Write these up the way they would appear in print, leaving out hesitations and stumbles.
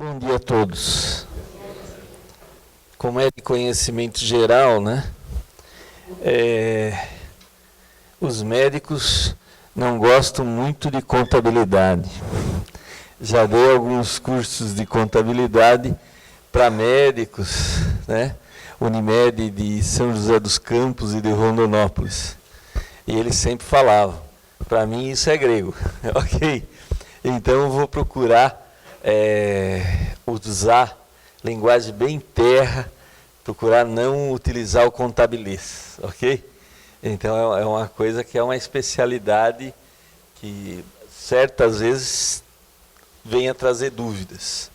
Bom dia a todos. Como é de conhecimento geral, né? Os médicos não gostam muito de contabilidade. Já dei alguns cursos de contabilidade para médicos, né? Unimed de São José dos Campos e de Rondonópolis. E eles sempre falavam, para mim isso é grego, ok? Então eu vou procurar usar linguagem bem terra, procurar não utilizar o contabilês, ok? Então é uma coisa que é uma especialidade que certas vezes vem a trazer dúvidas.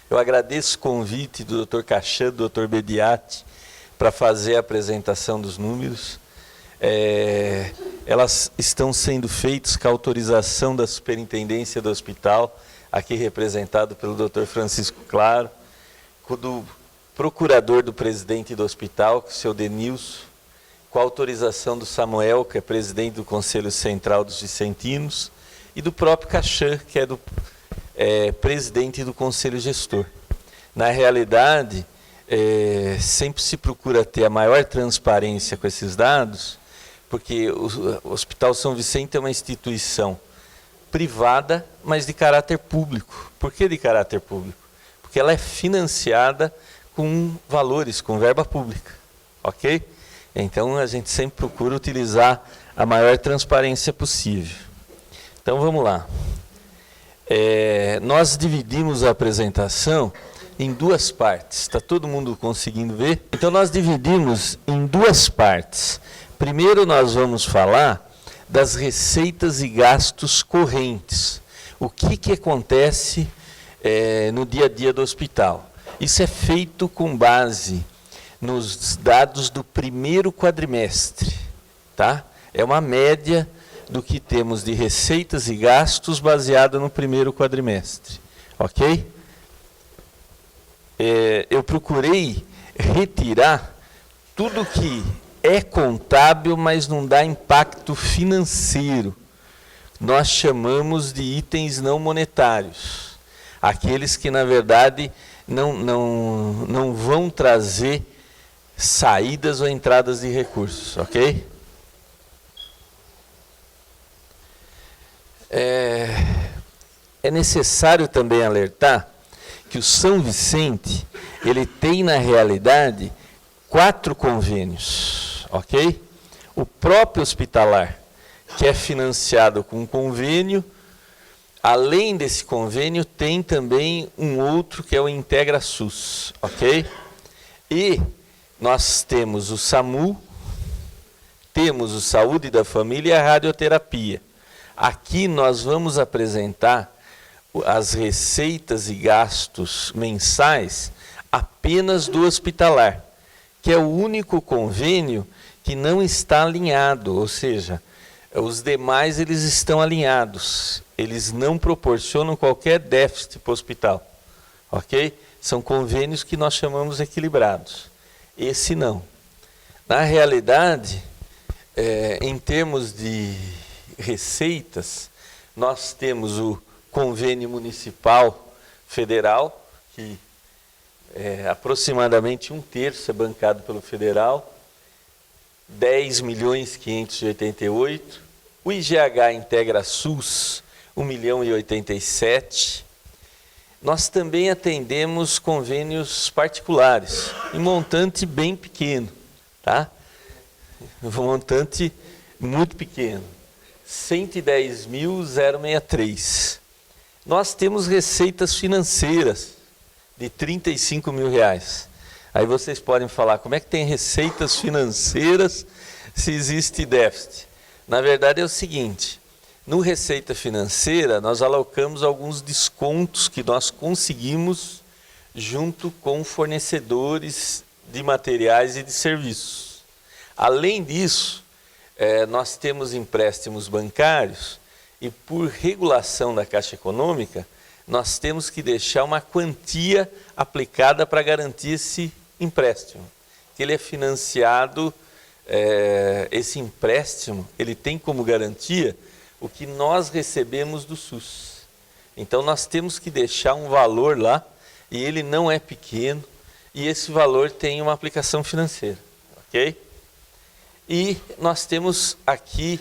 Eu agradeço o convite do Dr. Cachan, do Dr. Bediati, para fazer a apresentação dos números. Elas estão sendo feitas com a autorização da Superintendência do Hospital, aqui representado pelo Dr. Francisco Claro, do procurador do presidente do hospital, o seu Denilson, com a autorização do Samuel, que é presidente do Conselho Central dos Vicentinos, e do próprio Cachan, que é presidente do Conselho Gestor. Na realidade, sempre se procura ter a maior transparência com esses dados, porque o Hospital São Vicente é uma instituição privada, mas de caráter público. Por que de caráter público? Porque ela é financiada com valores, com verba pública, ok? Então a gente sempre procura utilizar a maior transparência possível. Então vamos lá. Nós dividimos a apresentação em duas partes. Está todo mundo conseguindo ver? Então nós dividimos em duas partes. Primeiro nós vamos falar das receitas e gastos correntes. O que acontece no dia a dia do hospital? Isso é feito com base nos dados do primeiro quadrimestre, tá? É uma média do que temos de receitas e gastos baseada no primeiro quadrimestre, ok? Eu procurei retirar tudo que é contábil, mas não dá impacto financeiro. Nós chamamos de itens não monetários. Aqueles que, na verdade, não vão trazer saídas ou entradas de recursos, ok? É necessário também alertar que o São Vicente, ele tem, na realidade, 4 convênios, ok? O próprio hospitalar, que é financiado com um convênio, além desse convênio, tem também um outro que é o Integra SUS, ok? E nós temos o SAMU, temos o Saúde da Família e a radioterapia. Aqui nós vamos apresentar as receitas e gastos mensais apenas do hospitalar, que é o único convênio que não está alinhado, ou seja, os demais eles estão alinhados, eles não proporcionam qualquer déficit para o hospital, ok? São convênios que nós chamamos equilibrados, esse não. Na realidade, em termos de receitas, nós temos o convênio municipal federal, que aproximadamente 1/3 é bancado pelo federal, 10.588.000. O IGH Integra SUS, 1.087.000. Nós também atendemos convênios particulares, em montante bem pequeno, tá? Um montante muito pequeno, 110.063. Nós temos receitas financeiras de R$35 mil. Aí vocês podem falar, como é que tem receitas financeiras se existe déficit? Na verdade é o seguinte, no receita financeira nós alocamos alguns descontos que nós conseguimos junto com fornecedores de materiais e de serviços. Além disso, nós temos empréstimos bancários e por regulação da Caixa Econômica, nós temos que deixar uma quantia aplicada para garantir esse empréstimo. Que ele é financiado, esse empréstimo, ele tem como garantia o que nós recebemos do SUS. Então nós temos que deixar um valor lá e ele não é pequeno, e esse valor tem uma aplicação financeira, ok? E nós temos aqui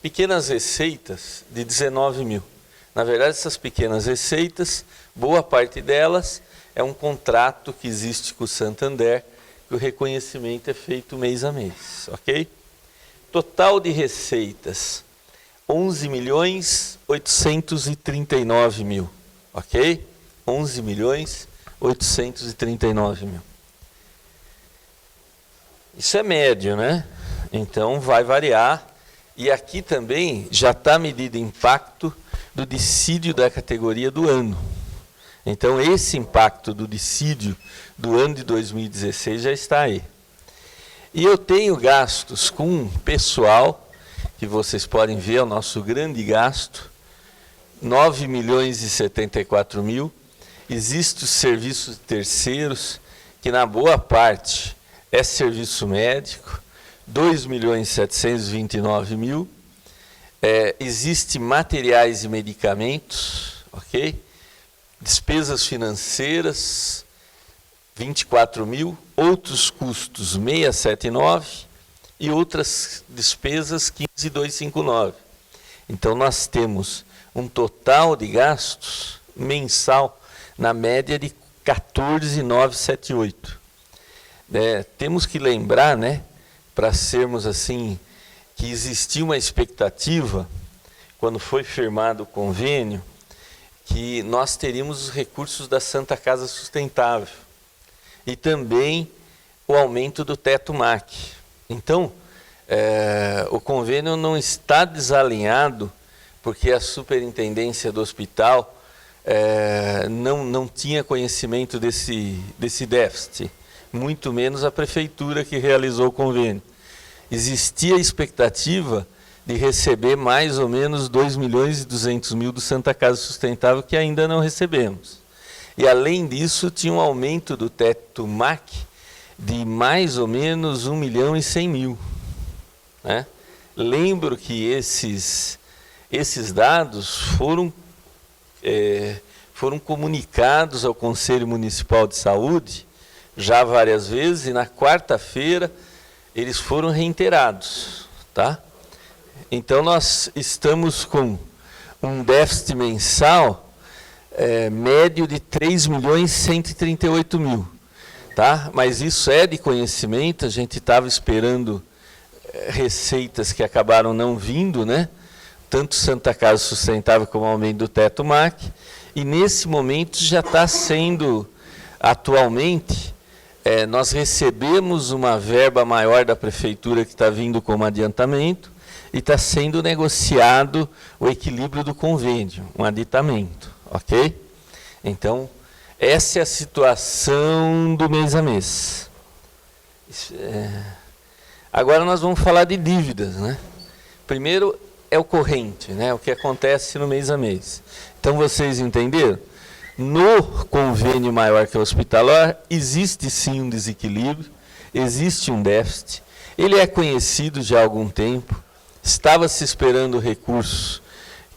pequenas receitas de 19 mil. Na verdade, essas pequenas receitas, boa parte delas é um contrato que existe com o Santander, que o reconhecimento é feito mês a mês, ok? Total de receitas, 11.839.000, ok? 11.839.000. Isso é médio, né? Então vai variar. E aqui também já está medido o impacto do dissídio da categoria do ano. Então esse impacto do dissídio do ano de 2016 já está aí. E eu tenho gastos com pessoal, que vocês podem ver, é o nosso grande gasto, 9.074.000. Existem os serviços terceiros, que na boa parte é serviço médico, 2.729.000. Existe materiais e medicamentos, ok? Despesas financeiras, 24.000, outros custos 679 e outras despesas 15.259. Então nós temos um total de gastos mensal na média de 14.978. Temos que lembrar, né, para sermos assim, que existia uma expectativa quando foi firmado o convênio que nós teríamos os recursos da Santa Casa Sustentável e também o aumento do teto MAC. Então, o convênio não está desalinhado porque a superintendência do hospital não tinha conhecimento desse déficit, muito menos a prefeitura que realizou o convênio. Existia a expectativa de receber mais ou menos 2.200.000 do Santa Casa Sustentável, que ainda não recebemos. E, além disso, tinha um aumento do teto MAC de mais ou menos 1.100.000. Né? Lembro que esses dados foram comunicados ao Conselho Municipal de Saúde já várias vezes, e na quarta-feira eles foram reiterados. Tá? Então, nós estamos com um déficit mensal médio de 3.138.000, tá? Mas isso é de conhecimento, a gente estava esperando receitas que acabaram não vindo, né? Tanto Santa Casa Sustentável como o aumento do teto MAC, e nesse momento já está sendo, atualmente, nós recebemos uma verba maior da prefeitura que está vindo como adiantamento, e está sendo negociado o equilíbrio do convênio, um aditamento. Ok? Então, essa é a situação do mês a mês. Agora nós vamos falar de dívidas, né? Primeiro é o corrente, né? O que acontece no mês a mês. Então, vocês entenderam? No convênio maior que é hospitalar, existe sim um desequilíbrio, existe um déficit, ele é conhecido já há algum tempo, estava se esperando recursos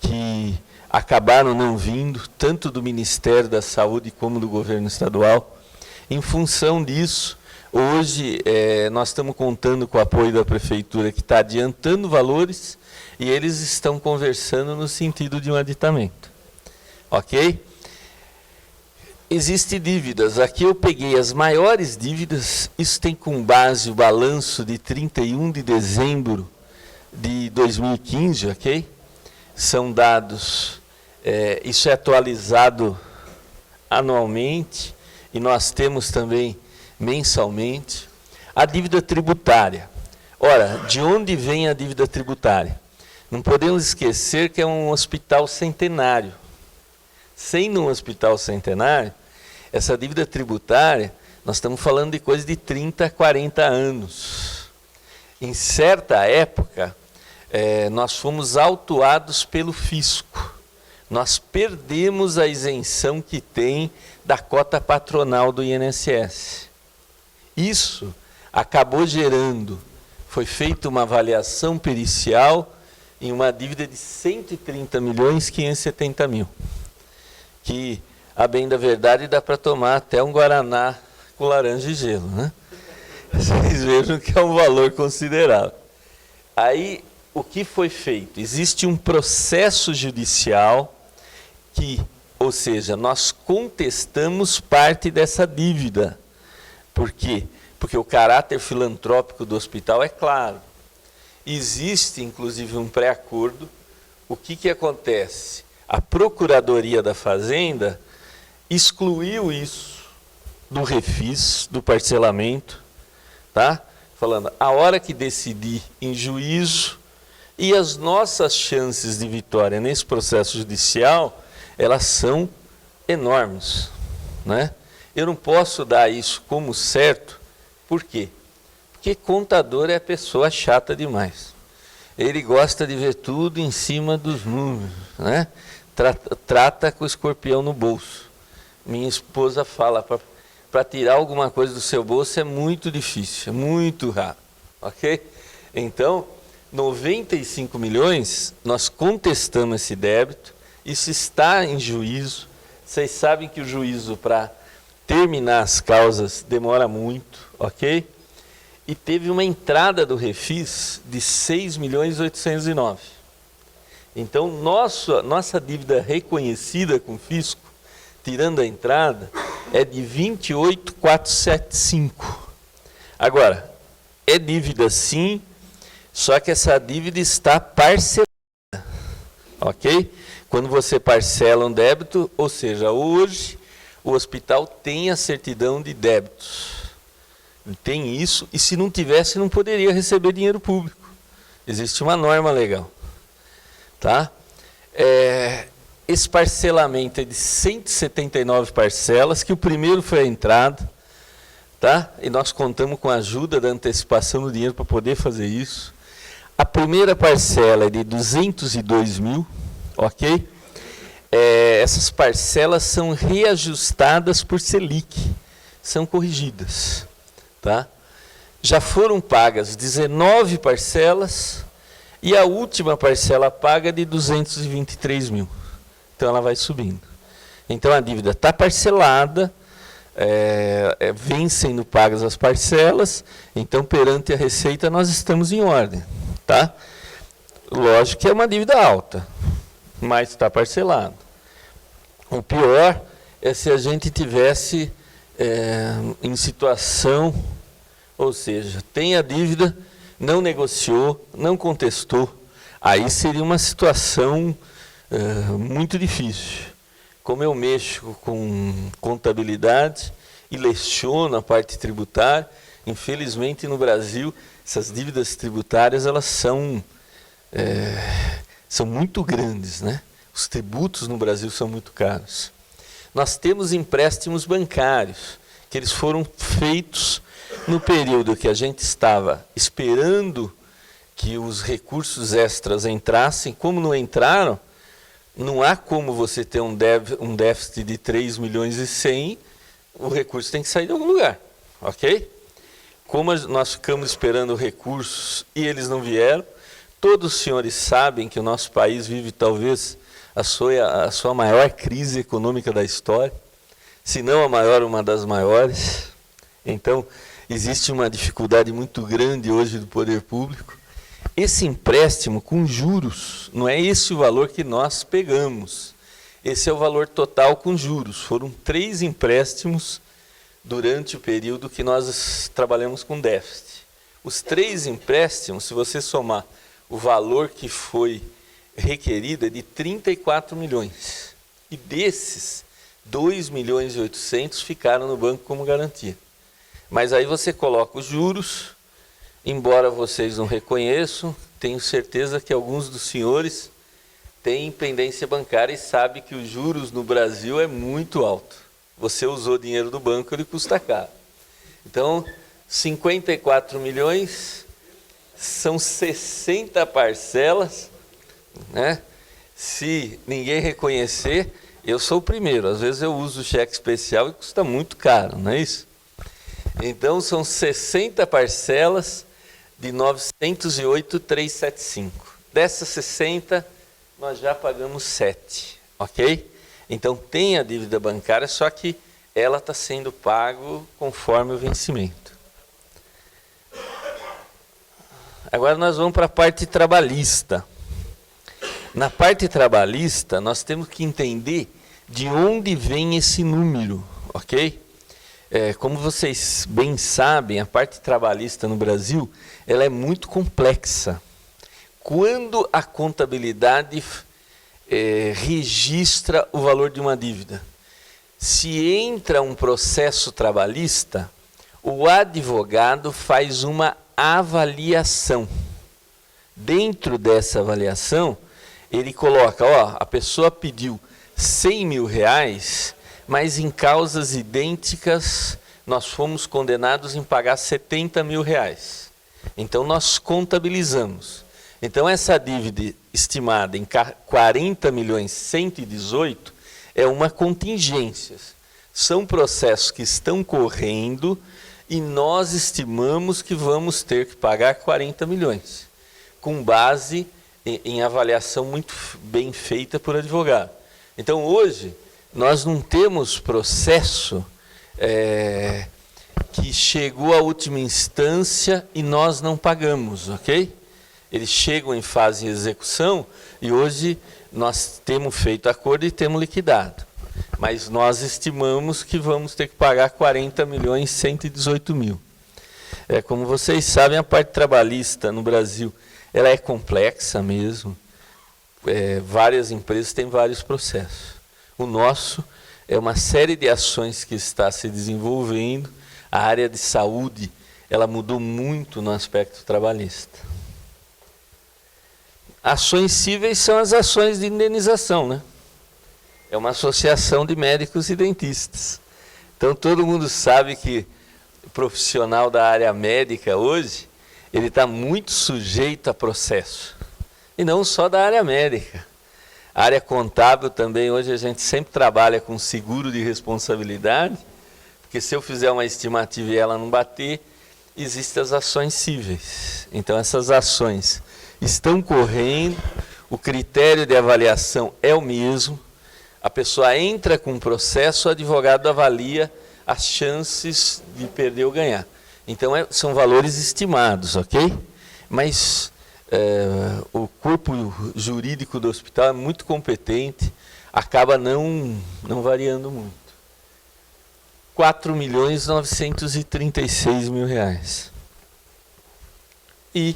que acabaram não vindo, tanto do Ministério da Saúde como do governo estadual. Em função disso, hoje nós estamos contando com o apoio da prefeitura, que está adiantando valores, e eles estão conversando no sentido de um aditamento. Ok? Existem dívidas. Aqui eu peguei as maiores dívidas, isso tem com base o balanço de 31 de dezembro de 2015, ok? São dados... isso é atualizado anualmente e nós temos também mensalmente. A dívida tributária. Ora, de onde vem a dívida tributária? Não podemos esquecer que é um hospital centenário. Sendo um hospital centenário, essa dívida tributária, nós estamos falando de coisa de 30 a 40 anos. Em certa época, nós fomos autuados pelo fisco. Nós perdemos a isenção que tem da cota patronal do INSS. Isso acabou gerando, foi feita uma avaliação pericial em uma dívida de 130.570.000, que a bem da verdade dá para tomar até um guaraná com laranja e gelo, né? Vocês vejam que é um valor considerável. Aí, o que foi feito? Existe um processo judicial que, ou seja, nós contestamos parte dessa dívida. Por quê? Porque o caráter filantrópico do hospital é claro. Existe, inclusive, um pré-acordo. O que acontece? A Procuradoria da Fazenda excluiu isso do refis, do parcelamento, tá? Falando, a hora que decidir em juízo, e as nossas chances de vitória nesse processo judicial, elas são enormes, né? Eu não posso dar isso como certo, por quê? Porque contador é pessoa chata demais. Ele gosta de ver tudo em cima dos números, né? Trata com o escorpião no bolso. Minha esposa fala, para tirar alguma coisa do seu bolso é muito difícil, é muito raro, ok? Então, 95 milhões, nós contestamos esse débito, isso está em juízo. Vocês sabem que o juízo para terminar as causas demora muito, ok? E teve uma entrada do refis de 6.809.000. Então, nossa dívida reconhecida com o fisco, tirando a entrada, é de 28.475. Agora, é dívida sim, só que essa dívida está parcelada, ok? Quando você parcela um débito, ou seja, hoje o hospital tem a certidão de débitos. Tem isso, e se não tivesse, não poderia receber dinheiro público. Existe uma norma legal. Tá? Esse parcelamento é de 179 parcelas, que o primeiro foi a entrada, tá? E nós contamos com a ajuda da antecipação do dinheiro para poder fazer isso. A primeira parcela é de 202 mil, ok? Essas parcelas são reajustadas por Selic, são corrigidas, tá? Já foram pagas 19 parcelas e a última parcela paga é de 223 mil. Então ela vai subindo. Então a dívida está parcelada, vem sendo pagas as parcelas, então perante a Receita nós estamos em ordem, tá? Lógico que é uma dívida alta, mas está parcelado. O pior é se a gente tivesse em situação, ou seja, tem a dívida, não negociou, não contestou, aí seria uma situação muito difícil. Como eu mexo com contabilidade e leciono a parte tributária, infelizmente no Brasil essas dívidas tributárias elas são muito grandes, né? Os tributos no Brasil são muito caros. Nós temos empréstimos bancários, que eles foram feitos no período que a gente estava esperando que os recursos extras entrassem. Como não entraram, não há como você ter um déficit de 3.100.000, o recurso tem que sair de algum lugar, ok? Como nós ficamos esperando recursos e eles não vieram, todos os senhores sabem que o nosso país vive talvez a sua maior crise econômica da história, se não a maior, uma das maiores. Então, existe uma dificuldade muito grande hoje do poder público. Esse empréstimo com juros, não é esse o valor que nós pegamos. Esse é o valor total com juros. Foram 3 empréstimos durante o período que nós trabalhamos com déficit. Os 3 empréstimos, se você somar o valor que foi requerido, é de 34 milhões. E desses, 2.800.000 ficaram no banco como garantia. Mas aí você coloca os juros, embora vocês não reconheçam, tenho certeza que alguns dos senhores têm pendência bancária e sabem que os juros no Brasil é muito alto. Você usou dinheiro do banco, ele custa caro. Então, 54 milhões, são 60 parcelas, né? Se ninguém reconhecer, eu sou o primeiro. Às vezes eu uso cheque especial e custa muito caro, não é isso? Então, são 60 parcelas de 908.375. Dessas 60, nós já pagamos 7, ok? Então tem a dívida bancária, só que ela está sendo pago conforme o vencimento. Agora nós vamos para a parte trabalhista. Na parte trabalhista, nós temos que entender de onde vem esse número, ok? Como vocês bem sabem, a parte trabalhista no Brasil, ela é muito complexa. Quando a contabilidade registra o valor de uma dívida, se entra um processo trabalhista, o advogado faz uma avaliação. Dentro dessa avaliação, ele coloca, a pessoa pediu 100 mil reais, mas em causas idênticas nós fomos condenados em pagar 70 mil reais. Então nós contabilizamos. Então essa dívida estimada em 40 milhões 118 é uma contingência. São processos que estão correndo e nós estimamos que vamos ter que pagar 40 milhões, com base em avaliação muito bem feita por advogado. Então, hoje, nós não temos processo que chegou à última instância e nós não pagamos, ok? Eles chegam em fase de execução e hoje nós temos feito acordo e temos liquidado. Mas nós estimamos que vamos ter que pagar 40 milhões 118 mil. Como vocês sabem, a parte trabalhista no Brasil ela é complexa mesmo. Várias empresas têm vários processos. O nosso é uma série de ações que está se desenvolvendo. A área de saúde ela mudou muito no aspecto trabalhista. Ações cíveis são as ações de indenização, né? É uma associação de médicos e dentistas. Então todo mundo sabe que o profissional da área médica hoje ele está muito sujeito a processo. E não só da área médica. A área contábil também, hoje a gente sempre trabalha com seguro de responsabilidade, porque se eu fizer uma estimativa e ela não bater, existem as ações cíveis. Então essas ações estão correndo, o critério de avaliação é o mesmo, a pessoa entra com um processo, o advogado avalia as chances de perder ou ganhar. Então, são valores estimados, ok? Mas o corpo jurídico do hospital é muito competente, acaba não variando muito. 4 milhões 936 mil reais. E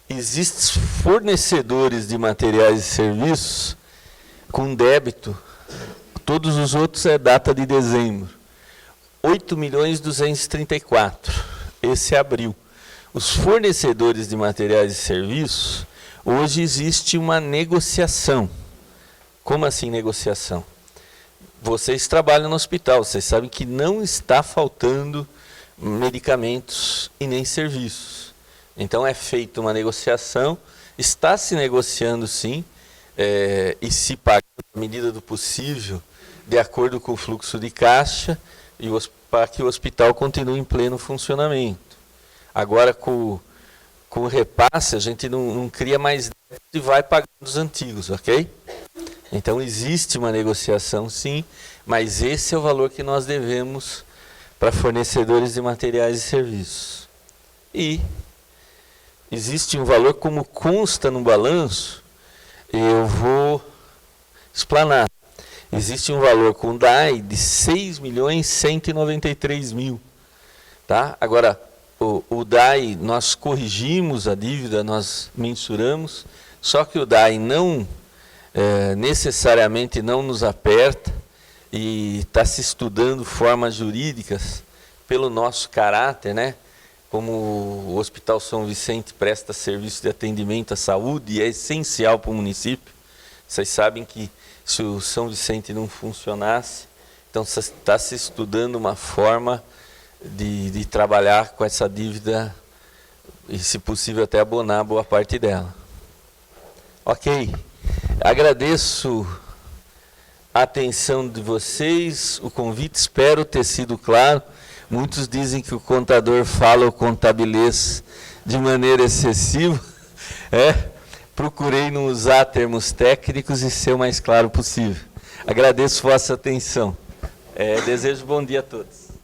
existem fornecedores de materiais e serviços com débito, todos os outros é data de dezembro. 8 milhões 234, esse é abril. Os fornecedores de materiais e serviços, hoje existe uma negociação. Como assim negociação? Vocês trabalham no hospital, vocês sabem que não está faltando medicamentos e nem serviços. Então é feita uma negociação, está se negociando sim, e se pagando à medida do possível, de acordo com o fluxo de caixa, para que o hospital continue em pleno funcionamento. Agora, com o repasse, a gente não cria mais débito e vai pagando os antigos, ok? Então, existe uma negociação, sim, mas esse é o valor que nós devemos para fornecedores de materiais e serviços. E existe um valor, como consta no balanço, eu vou explanar. Existe um valor com DAI de 6 milhões 193 mil. Tá? Agora, o DAI, nós corrigimos a dívida, nós mensuramos, só que o DAI não, necessariamente não nos aperta e está se estudando formas jurídicas pelo nosso caráter, né? Como o Hospital São Vicente presta serviço de atendimento à saúde e é essencial para o município. Vocês sabem que se o São Vicente não funcionasse, então está se estudando uma forma de trabalhar com essa dívida e, se possível, até abonar boa parte dela. Ok. Agradeço a atenção de vocês, o convite, espero ter sido claro. Muitos dizem que o contador fala o contabilês de maneira excessiva. Procurei não usar termos técnicos e ser o mais claro possível. Agradeço vossa atenção. Desejo bom dia a todos.